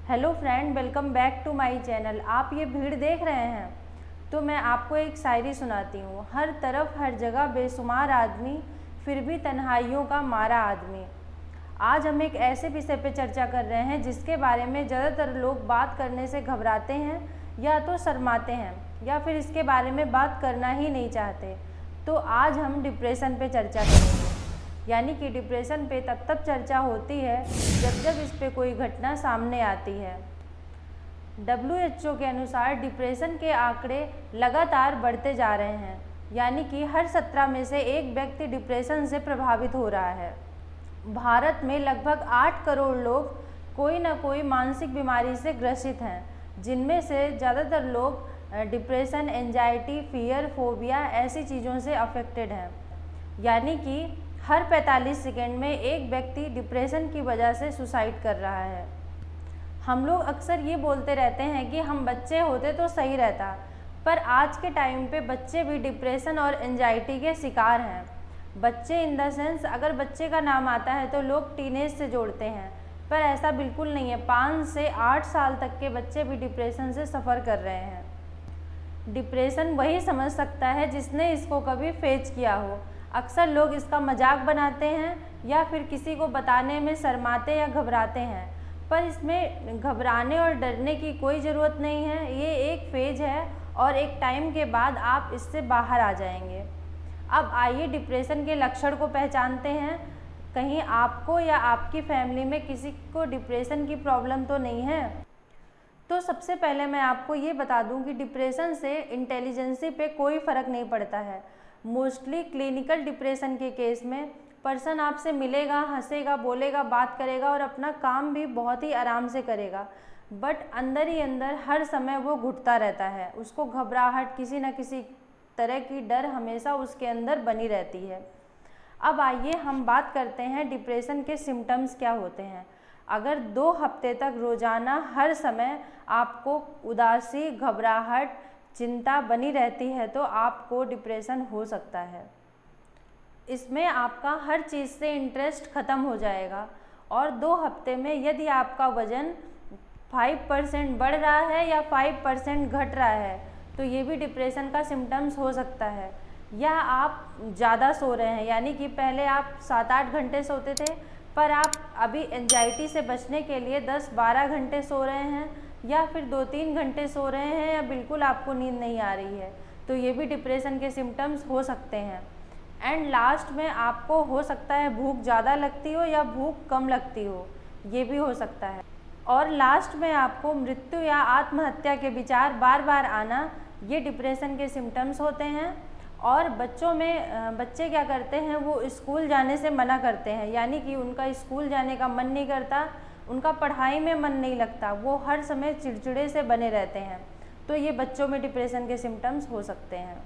Hello friend, welcome back to my channel. आप ये भीड़ देख रहे हैं तो मैं आपको एक शायरी सुनाती हूँ। हर तरफ हर जगह बेशुमार आदमी, फिर भी तन्हाइयों का मारा आदमी। आज हम एक ऐसे विषय पे चर्चा कर रहे हैं जिसके बारे में ज़्यादातर लोग बात करने से घबराते हैं या तो शर्माते हैं या फिर इसके बारे में बात करना ही नहीं चाहते। तो आज हम डिप्रेशन पे चर्चा करेंगे। यानी कि डिप्रेशन पे तब चर्चा होती है जब इस पे कोई घटना सामने आती है। WHO के अनुसार डिप्रेशन के आंकड़े लगातार बढ़ते जा रहे हैं, यानी कि हर 17 में से एक व्यक्ति डिप्रेशन से प्रभावित हो रहा है। भारत में लगभग 8 करोड़ लोग कोई ना कोई मानसिक बीमारी से ग्रसित हैं, जिनमें से ज़्यादातर लोग डिप्रेशन, एंजाइटी, फियर, फोबिया ऐसी चीज़ों से अफेक्टेड हैं। यानी कि हर 45 सेकंड में एक व्यक्ति डिप्रेशन की वजह से सुसाइड कर रहा है। हम लोग अक्सर ये बोलते रहते हैं कि हम बच्चे होते तो सही रहता, पर आज के टाइम पे बच्चे भी डिप्रेशन और एंजाइटी के शिकार हैं। बच्चे इन द सेंस, अगर बच्चे का नाम आता है तो लोग टीनेज से जोड़ते हैं, पर ऐसा बिल्कुल नहीं है। 5 से 8 साल तक के बच्चे भी डिप्रेशन से सफ़र कर रहे हैं। डिप्रेशन वही समझ सकता है जिसने इसको कभी फेस किया हो। अक्सर लोग इसका मजाक बनाते हैं या फिर किसी को बताने में शर्माते या घबराते हैं, पर इसमें घबराने और डरने की कोई ज़रूरत नहीं है। ये एक फेज है और एक टाइम के बाद आप इससे बाहर आ जाएंगे। अब आइए डिप्रेशन के लक्षण को पहचानते हैं। कहीं आपको या आपकी फैमिली में किसी को डिप्रेशन की प्रॉब्लम तो नहीं है? तो सबसे पहले मैं आपको ये बता दूं कि डिप्रेशन से इंटेलिजेंसी पे कोई फ़र्क नहीं पड़ता है। मोस्टली क्लिनिकल डिप्रेशन के केस में पर्सन आपसे मिलेगा, हंसेगा, बोलेगा, बात करेगा और अपना काम भी बहुत ही आराम से करेगा, बट अंदर ही अंदर हर समय वो घुटता रहता है। उसको घबराहट, किसी न किसी तरह की डर हमेशा उसके अंदर बनी रहती है। अब आइए हम बात करते हैं डिप्रेशन के सिम्टम्स क्या होते हैं। अगर 2 हफ्ते तक रोज़ाना हर समय आपको उदासी, घबराहट, चिंता बनी रहती है तो आपको डिप्रेशन हो सकता है। इसमें आपका हर चीज़ से इंटरेस्ट ख़त्म हो जाएगा और 2 हफ्ते में यदि आपका वज़न 5% बढ़ रहा है या 5% घट रहा है तो ये भी डिप्रेशन का सिम्टम्स हो सकता है। या आप ज़्यादा सो रहे हैं, यानी कि पहले आप 7-8 घंटे सोते थे पर आप अभी एंजाइटी से बचने के लिए 10-12 घंटे सो रहे हैं, या फिर 2-3 घंटे सो रहे हैं, या बिल्कुल आपको नींद नहीं आ रही है, तो ये भी डिप्रेशन के सिम्टम्स हो सकते हैं। एंड लास्ट में आपको हो सकता है भूख ज़्यादा लगती हो या भूख कम लगती हो, ये भी हो सकता है। और लास्ट में आपको मृत्यु या आत्महत्या के विचार बार बार आना, ये डिप्रेशन के सिम्टम्स होते हैं। और बच्चों में बच्चे क्या करते हैं, वो स्कूल जाने से मना करते हैं, यानी कि उनका स्कूल जाने का मन नहीं करता, उनका पढ़ाई में मन नहीं लगता, वो हर समय चिड़चिड़े से बने रहते हैं। तो ये बच्चों में डिप्रेशन के सिम्टम्स हो सकते हैं।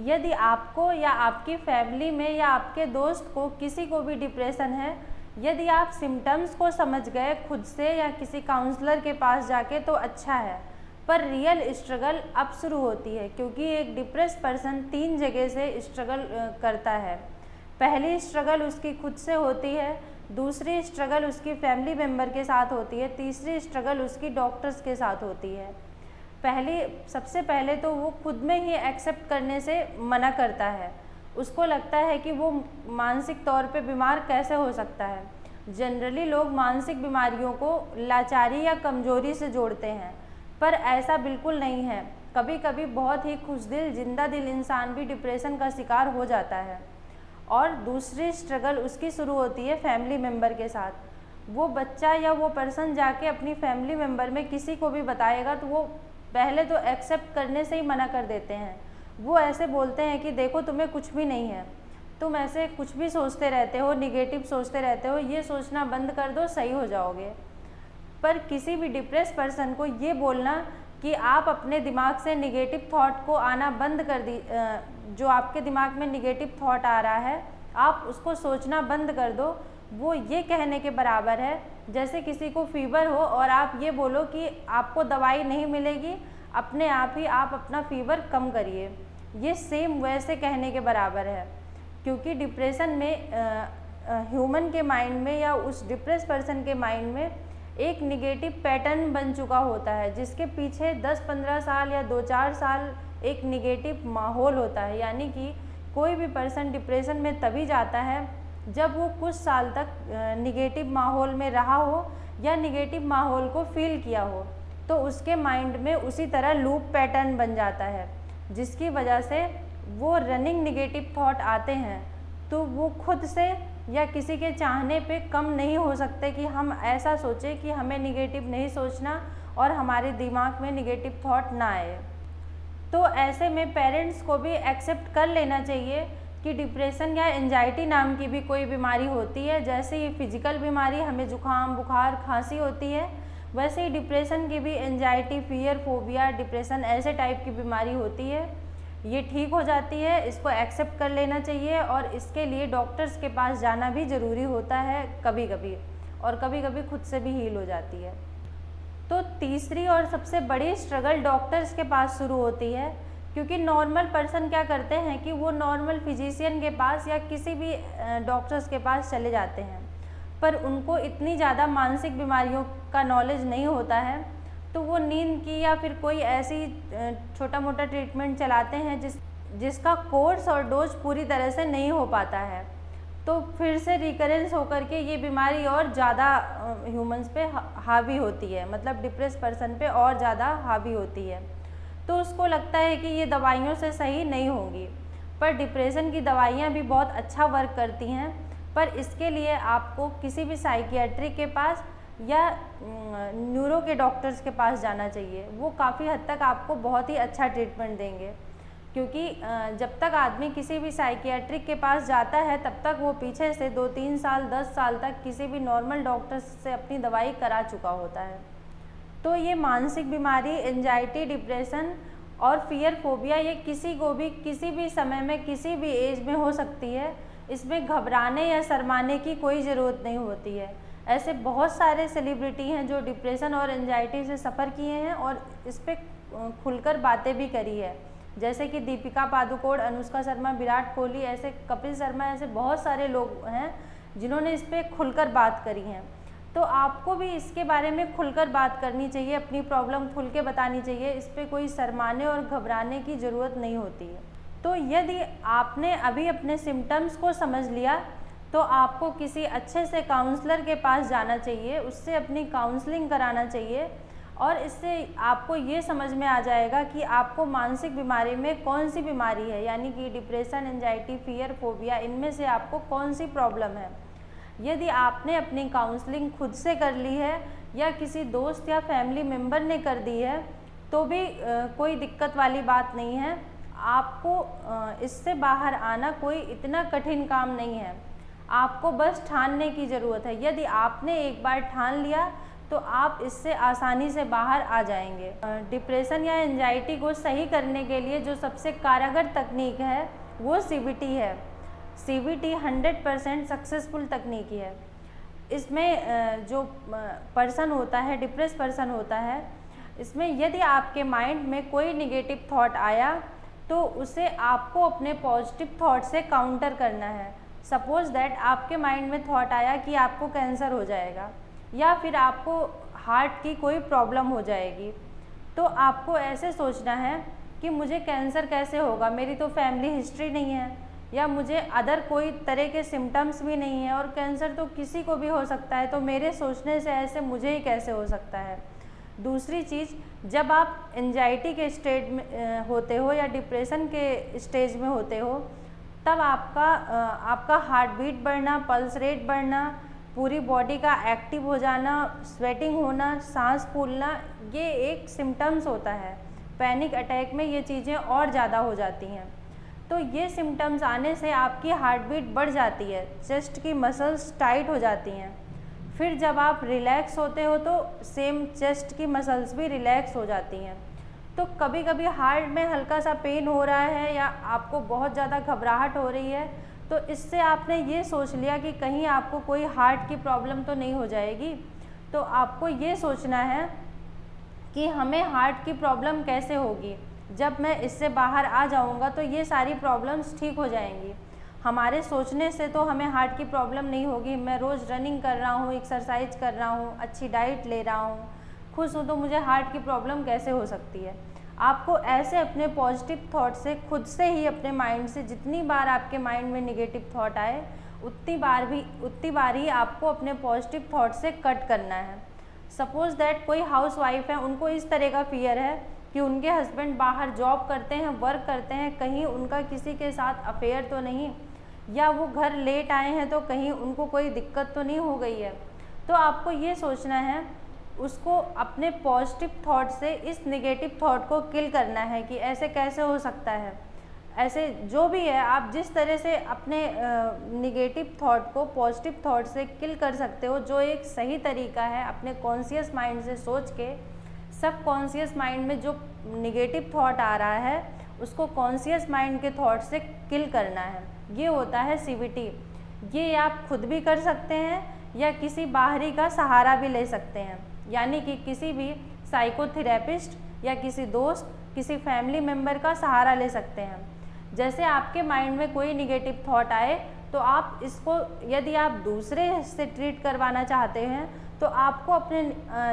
यदि आपको या आपकी फैमिली में या आपके दोस्त को, किसी को भी डिप्रेशन है, यदि आप सिम्टम्स को समझ गए खुद से या किसी काउंसलर के पास जाके तो अच्छा है, पर रियल स्ट्रगल अब शुरू होती है, क्योंकि एक डिप्रेस पर्सन 3 जगह से स्ट्रगल करता है। पहली स्ट्रगल उसकी खुद से होती है, दूसरी स्ट्रगल उसकी फैमिली मेम्बर के साथ होती है, तीसरी स्ट्रगल उसकी डॉक्टर्स के साथ होती है। सबसे पहले तो वो खुद में ही एक्सेप्ट करने से मना करता है। उसको लगता है कि वो मानसिक तौर पे बीमार कैसे हो सकता है। जनरली लोग मानसिक बीमारियों को लाचारी या कमजोरी से जोड़ते हैं, पर ऐसा बिल्कुल नहीं है। कभी कभी बहुत ही खुशदिल, जिंदा दिल इंसान भी डिप्रेशन का शिकार हो जाता है। और दूसरी स्ट्रगल उसकी शुरू होती है फैमिली मेम्बर के साथ। वो बच्चा या वो पर्सन जाके अपनी फैमिली मेम्बर में किसी को भी बताएगा तो वो पहले तो एक्सेप्ट करने से ही मना कर देते हैं। वो ऐसे बोलते हैं कि देखो तुम्हें कुछ भी नहीं है, तुम ऐसे कुछ भी सोचते रहते हो, निगेटिव सोचते रहते हो, ये सोचना बंद कर दो, सही हो जाओगे। पर किसी भी डिप्रेस पर्सन को ये बोलना कि आप अपने दिमाग से निगेटिव थॉट को आना बंद कर जो आपके दिमाग में निगेटिव थॉट आ रहा है आप उसको सोचना बंद कर दो, वो ये कहने के बराबर है जैसे किसी को फीवर हो और आप ये बोलो कि आपको दवाई नहीं मिलेगी, अपने आप ही आप अपना फीवर कम करिए। ये सेम वैसे कहने के बराबर है, क्योंकि डिप्रेशन में ह्यूमन के माइंड में या उस डिप्रेस पर्सन के माइंड में एक निगेटिव पैटर्न बन चुका होता है, जिसके पीछे 10-15 साल या 2-4 साल एक निगेटिव माहौल होता है। यानी कि कोई भी पर्सन डिप्रेशन में तभी जाता है जब वो कुछ साल तक निगेटिव माहौल में रहा हो या निगेटिव माहौल को फील किया हो, तो उसके माइंड में उसी तरह लूप पैटर्न बन जाता है, जिसकी वजह से वो रनिंग निगेटिव थॉट आते हैं। तो वो खुद से या किसी के चाहने पे कम नहीं हो सकते कि हम ऐसा सोचें कि हमें निगेटिव नहीं सोचना और हमारे दिमाग में निगेटिव थॉट ना आए। तो ऐसे में पेरेंट्स को भी एक्सेप्ट कर लेना चाहिए कि डिप्रेशन या एंजाइटी नाम की भी कोई बीमारी होती है। जैसे ये फिजिकल बीमारी हमें जुकाम, बुखार, खांसी होती है, वैसे ही डिप्रेशन की भी एंजाइटी, फियर, फोबिया, डिप्रेशन ऐसे टाइप की बीमारी होती है। ये ठीक हो जाती है, इसको एक्सेप्ट कर लेना चाहिए और इसके लिए डॉक्टर्स के पास जाना भी ज़रूरी होता है कभी कभी, और कभी कभी खुद से भी हील हो जाती है। तो तीसरी और सबसे बड़ी स्ट्रगल डॉक्टर्स के पास शुरू होती है, क्योंकि नॉर्मल पर्सन क्या करते हैं कि वो नॉर्मल फिजिशियन के पास या किसी भी डॉक्टर्स के पास चले जाते हैं, पर उनको इतनी ज़्यादा मानसिक बीमारियों का नॉलेज नहीं होता है, तो वो नींद की या फिर कोई ऐसी छोटा मोटा ट्रीटमेंट चलाते हैं जिसका कोर्स और डोज पूरी तरह से नहीं हो पाता है। तो फिर से रिकरेंस होकर के ये बीमारी और ज़्यादा ह्यूमंस पे हावी होती है, मतलब डिप्रेस पर्सन पे और ज़्यादा हावी होती है। तो उसको लगता है कि ये दवाइयों से सही नहीं होगी, पर डिप्रेशन की दवाइयाँ भी बहुत अच्छा वर्क करती हैं, पर इसके लिए आपको किसी भी साइकियाट्रिक के पास या न्यूरो के डॉक्टर्स के पास जाना चाहिए। वो काफ़ी हद तक आपको बहुत ही अच्छा ट्रीटमेंट देंगे, क्योंकि जब तक आदमी किसी भी साइकियाट्रिक के पास जाता है तब तक वो पीछे से 2-3 साल 10 साल तक किसी भी नॉर्मल डॉक्टर से अपनी दवाई करा चुका होता है। तो ये मानसिक बीमारी, एंजाइटी, डिप्रेशन और फियर, फोबिया, ये किसी को भी किसी भी समय में किसी भी एज में हो सकती है। इसमें घबराने या शर्माने की कोई ज़रूरत नहीं होती है। ऐसे बहुत सारे सेलिब्रिटी हैं जो डिप्रेशन और एंजाइटी से सफ़र किए हैं और इस पर खुलकर बातें भी करी है, जैसे कि दीपिका पादुकोण, अनुष्का शर्मा, विराट कोहली, ऐसे कपिल शर्मा, ऐसे बहुत सारे लोग हैं जिन्होंने इस पर खुलकर बात करी हैं। तो आपको भी इसके बारे में खुलकर बात करनी चाहिए, अपनी प्रॉब्लम खुल के बतानी चाहिए। इस पर कोई शर्माने और घबराने की ज़रूरत नहीं होती है। तो यदि आपने अभी अपने सिम्टम्स को समझ लिया तो आपको किसी अच्छे से काउंसलर के पास जाना चाहिए, उससे अपनी काउंसलिंग कराना चाहिए, और इससे आपको ये समझ में आ जाएगा कि आपको मानसिक बीमारी में कौन सी बीमारी है, यानी कि डिप्रेशन, एंजाइटी, फियर, फोबिया, इनमें से आपको कौन सी प्रॉब्लम है। यदि आपने अपनी काउंसलिंग खुद से कर ली है या किसी दोस्त या फैमिली मेम्बर ने कर दी है तो भी कोई दिक्कत वाली बात नहीं है। आपको इससे बाहर आना कोई इतना कठिन काम नहीं है, आपको बस ठानने की ज़रूरत है। यदि आपने एक बार ठान लिया तो आप इससे आसानी से बाहर आ जाएंगे। डिप्रेशन या एंजाइटी को सही करने के लिए जो सबसे कारगर तकनीक है वो CBT है। CBT 100% सक्सेसफुल तकनीक है। इसमें जो पर्सन होता है, डिप्रेस पर्सन होता है, इसमें यदि आपके माइंड में कोई निगेटिव थॉट आया तो उसे आपको अपने पॉजिटिव थॉट से काउंटर करना है। सपोज़ दैट आपके माइंड में थॉट आया कि आपको कैंसर हो जाएगा या फिर आपको हार्ट की कोई प्रॉब्लम हो जाएगी, तो आपको ऐसे सोचना है कि मुझे कैंसर कैसे होगा, मेरी तो फैमिली हिस्ट्री नहीं है, या मुझे अदर कोई तरह के सिम्टम्स भी नहीं है, और कैंसर तो किसी को भी हो सकता है, तो मेरे सोचने से ऐसे मुझे ही कैसे हो सकता है। दूसरी चीज़, जब आप एंजाइटी के स्टेज में होते हो या डिप्रेशन के स्टेज में होते हो, तब आपका हार्ट बीट बढ़ना, पल्स रेट बढ़ना, पूरी बॉडी का एक्टिव हो जाना, स्वेटिंग होना, सांस फूलना, ये एक सिम्टम्स होता है। पैनिक अटैक में ये चीज़ें और ज़्यादा हो जाती हैं। तो ये सिम्टम्स आने से आपकी हार्ट बीट बढ़ जाती है, चेस्ट की मसल्स टाइट हो जाती हैं। फिर जब आप रिलैक्स होते हो तो सेम चेस्ट की मसल्स भी रिलैक्स हो जाती हैं। तो कभी कभी हार्ट में हल्का सा पेन हो रहा है या आपको बहुत ज़्यादा घबराहट हो रही है, तो इससे आपने ये सोच लिया कि कहीं आपको कोई हार्ट की प्रॉब्लम तो नहीं हो जाएगी। तो आपको ये सोचना है कि हमें हार्ट की प्रॉब्लम कैसे होगी, जब मैं इससे बाहर आ जाऊंगा तो ये सारी प्रॉब्लम्स ठीक हो जाएंगी। हमारे सोचने से तो हमें हार्ट की प्रॉब्लम नहीं होगी। मैं रोज़ रनिंग कर रहा हूँ, एक्सरसाइज कर रहा हूँ, अच्छी डाइट ले रहा हूँ, खुश हूँ, तो मुझे हार्ट की प्रॉब्लम कैसे हो सकती है। आपको ऐसे अपने पॉजिटिव थॉट से खुद से ही अपने माइंड से जितनी बार आपके माइंड में नेगेटिव थॉट आए उतनी बार ही आपको अपने पॉजिटिव थॉट से कट करना है। सपोज़ दैट कोई हाउस वाइफ है, उनको इस तरह का फियर है कि उनके हस्बैंड बाहर जॉब करते हैं, वर्क करते हैं, कहीं उनका किसी के साथ अफेयर तो नहीं, या वो घर लेट आए हैं तो कहीं उनको कोई दिक्कत तो नहीं हो गई है। तो आपको ये सोचना है, उसको अपने पॉजिटिव थॉट से इस नेगेटिव थॉट को किल करना है कि ऐसे कैसे हो सकता है। ऐसे जो भी है, आप जिस तरह से अपने नेगेटिव थॉट को पॉजिटिव थॉट से किल कर सकते हो, जो एक सही तरीका है अपने कॉन्शियस माइंड से सोच के सब कॉन्शियस माइंड में जो नेगेटिव थॉट आ रहा है उसको कॉन्शियस माइंड के थॉट से किल करना है। ये होता है CBT। ये आप खुद भी कर सकते हैं या किसी बाहरी का सहारा भी ले सकते हैं, यानी कि किसी भी साइकोथेरेपिस्ट या किसी दोस्त, किसी फैमिली मेम्बर का सहारा ले सकते हैं। जैसे आपके माइंड में कोई निगेटिव थॉट आए तो आप इसको, यदि आप दूसरे से ट्रीट करवाना चाहते हैं तो आपको अपने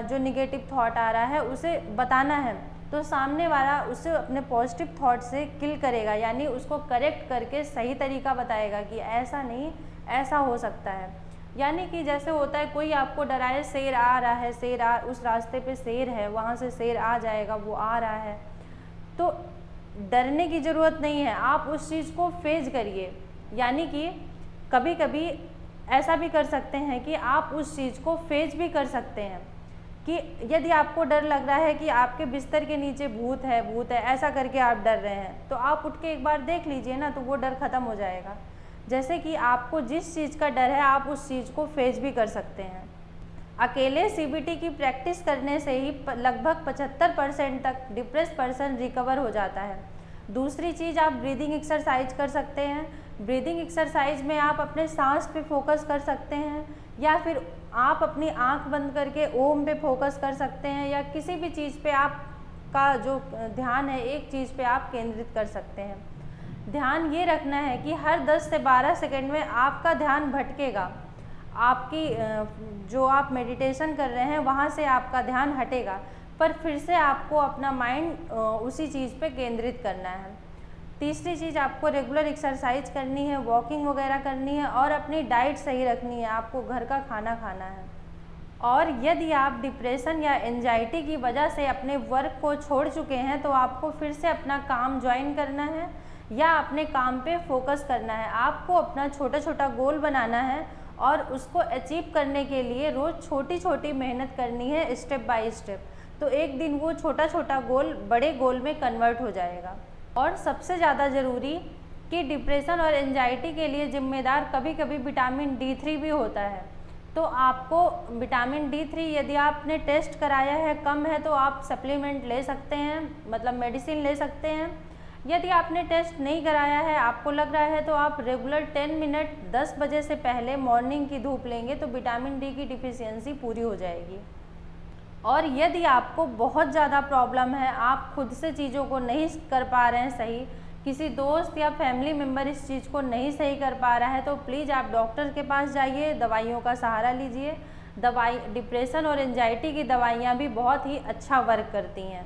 जो निगेटिव थॉट आ रहा है उसे बताना है, तो सामने वाला उसे अपने पॉजिटिव थॉट से किल करेगा, यानी उसको करेक्ट करके सही तरीका बताएगा कि ऐसा नहीं, ऐसा हो सकता है। यानी कि जैसे होता है कोई आपको डराए, शेर आ रहा है, उस रास्ते पे शेर है, वहाँ से शेर आ जाएगा, वो आ रहा है, तो डरने की ज़रूरत नहीं है, आप उस चीज़ को फेस करिए। यानी कि कभी कभी ऐसा भी कर सकते हैं कि आप उस चीज़ को फेस भी कर सकते हैं कि यदि आपको डर लग रहा है कि आपके बिस्तर के नीचे भूत है, ऐसा करके आप डर रहे हैं, तो आप उठ के एक बार देख लीजिए ना, तो वो डर ख़त्म हो जाएगा। जैसे कि आपको जिस चीज़ का डर है आप उस चीज़ को फेस भी कर सकते हैं। अकेले CBT की प्रैक्टिस करने से ही लगभग 75% तक डिप्रेस पर्सन रिकवर हो जाता है। दूसरी चीज़, आप ब्रीदिंग एक्सरसाइज कर सकते हैं। ब्रीदिंग एक्सरसाइज में आप अपने सांस पे फोकस कर सकते हैं, या फिर आप अपनी आंख बंद करके ओम पे फोकस कर सकते हैं, या किसी भी चीज़ पे आपका जो ध्यान है एक चीज़ पे आप केंद्रित कर सकते हैं। ध्यान ये रखना है कि हर 10 से 12 सेकंड में आपका ध्यान भटकेगा, आपकी जो आप मेडिटेशन कर रहे हैं वहाँ से आपका ध्यान हटेगा, पर फिर से आपको अपना माइंड उसी चीज़ पे केंद्रित करना है। तीसरी चीज़, आपको रेगुलर एक्सरसाइज करनी है, वॉकिंग वगैरह करनी है, और अपनी डाइट सही रखनी है, आपको घर का खाना खाना है। और यदि आप डिप्रेशन या एंजाइटी की वजह से अपने वर्क को छोड़ चुके हैं तो आपको फिर से अपना काम ज्वाइन करना है या अपने काम पे फोकस करना है। आपको अपना छोटा छोटा गोल बनाना है और उसको अचीव करने के लिए रोज़ छोटी छोटी मेहनत करनी है, स्टेप बाय स्टेप। तो एक दिन वो छोटा छोटा गोल बड़े गोल में कन्वर्ट हो जाएगा। और सबसे ज़्यादा ज़रूरी कि डिप्रेशन और एंजाइटी के लिए जिम्मेदार कभी कभी विटामिन D3 भी होता है। तो आपको विटामिन D3 यदि आपने टेस्ट कराया है कम है तो आप सप्लीमेंट ले सकते हैं, मतलब मेडिसिन ले सकते हैं। यदि आपने टेस्ट नहीं कराया है, आपको लग रहा है, तो आप रेगुलर 10 मिनट 10 बजे से पहले मॉर्निंग की धूप लेंगे तो विटामिन D की डिफिशियंसी पूरी हो जाएगी। और यदि आपको बहुत ज़्यादा प्रॉब्लम है, आप खुद से चीज़ों को नहीं कर पा रहे हैं सही, किसी दोस्त या फैमिली मेम्बर इस चीज़ को नहीं सही कर पा रहा है, तो प्लीज़ आप डॉक्टर के पास जाइए, दवाइयों का सहारा लीजिए। डिप्रेशन और एंजाइटी की दवाइयाँ भी बहुत ही अच्छा वर्क करती हैं।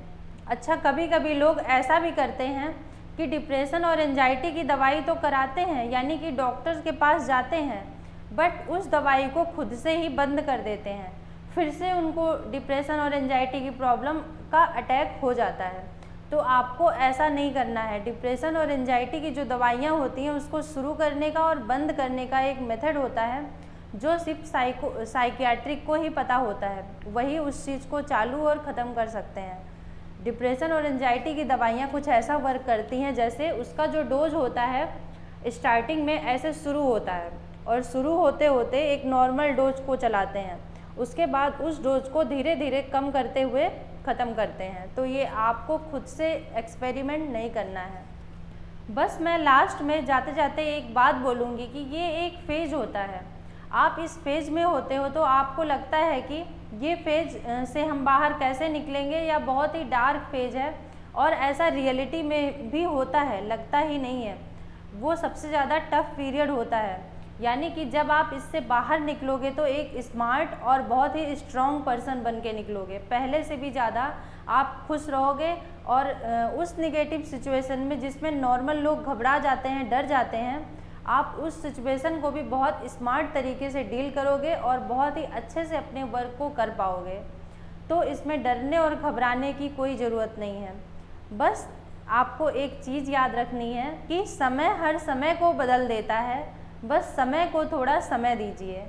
अच्छा, कभी कभी लोग ऐसा भी करते हैं कि डिप्रेशन और एंजाइटी की दवाई तो कराते हैं, यानी कि डॉक्टर्स के पास जाते हैं, बट उस दवाई को खुद से ही बंद कर देते हैं, फिर से उनको डिप्रेशन और एंजाइटी की प्रॉब्लम का अटैक हो जाता है। तो आपको ऐसा नहीं करना है। डिप्रेशन और एंजाइटी की जो दवाइयाँ होती हैं उसको शुरू करने का और बंद करने का एक मेथड होता है जो सिर्फ साइकियाट्रिक को ही पता होता है, वही उस चीज़ को चालू और ख़त्म कर सकते हैं। डिप्रेशन और एंजाइटी की दवाइयाँ कुछ ऐसा वर्क करती हैं जैसे उसका जो डोज होता है स्टार्टिंग में ऐसे शुरू होता है और शुरू होते होते एक नॉर्मल डोज को चलाते हैं, उसके बाद उस डोज को धीरे धीरे कम करते हुए ख़त्म करते हैं। तो ये आपको खुद से एक्सपेरिमेंट नहीं करना है। बस मैं लास्ट में जाते जाते एक बात बोलूँगी कि ये एक फेज़ होता है। आप इस फेज़ में होते हो तो आपको लगता है कि ये फेज़ से हम बाहर कैसे निकलेंगे, या बहुत ही डार्क फेज़ है, और ऐसा रियलिटी में भी होता है, लगता ही नहीं है। वो सबसे ज़्यादा टफ पीरियड होता है। यानी कि जब आप इससे बाहर निकलोगे तो एक स्मार्ट और बहुत ही स्ट्रॉन्ग पर्सन बन के निकलोगे, पहले से भी ज़्यादा आप खुश रहोगे। और उस निगेटिव सिचुएशन में जिसमें नॉर्मल लोग घबरा जाते हैं, डर जाते हैं, आप उस सिचुएशन को भी बहुत स्मार्ट तरीके से डील करोगे और बहुत ही अच्छे से अपने वर्क को कर पाओगे। तो इसमें डरने और घबराने की कोई ज़रूरत नहीं है। बस आपको एक चीज़ याद रखनी है कि समय हर समय को बदल देता है, बस समय को थोड़ा समय दीजिए।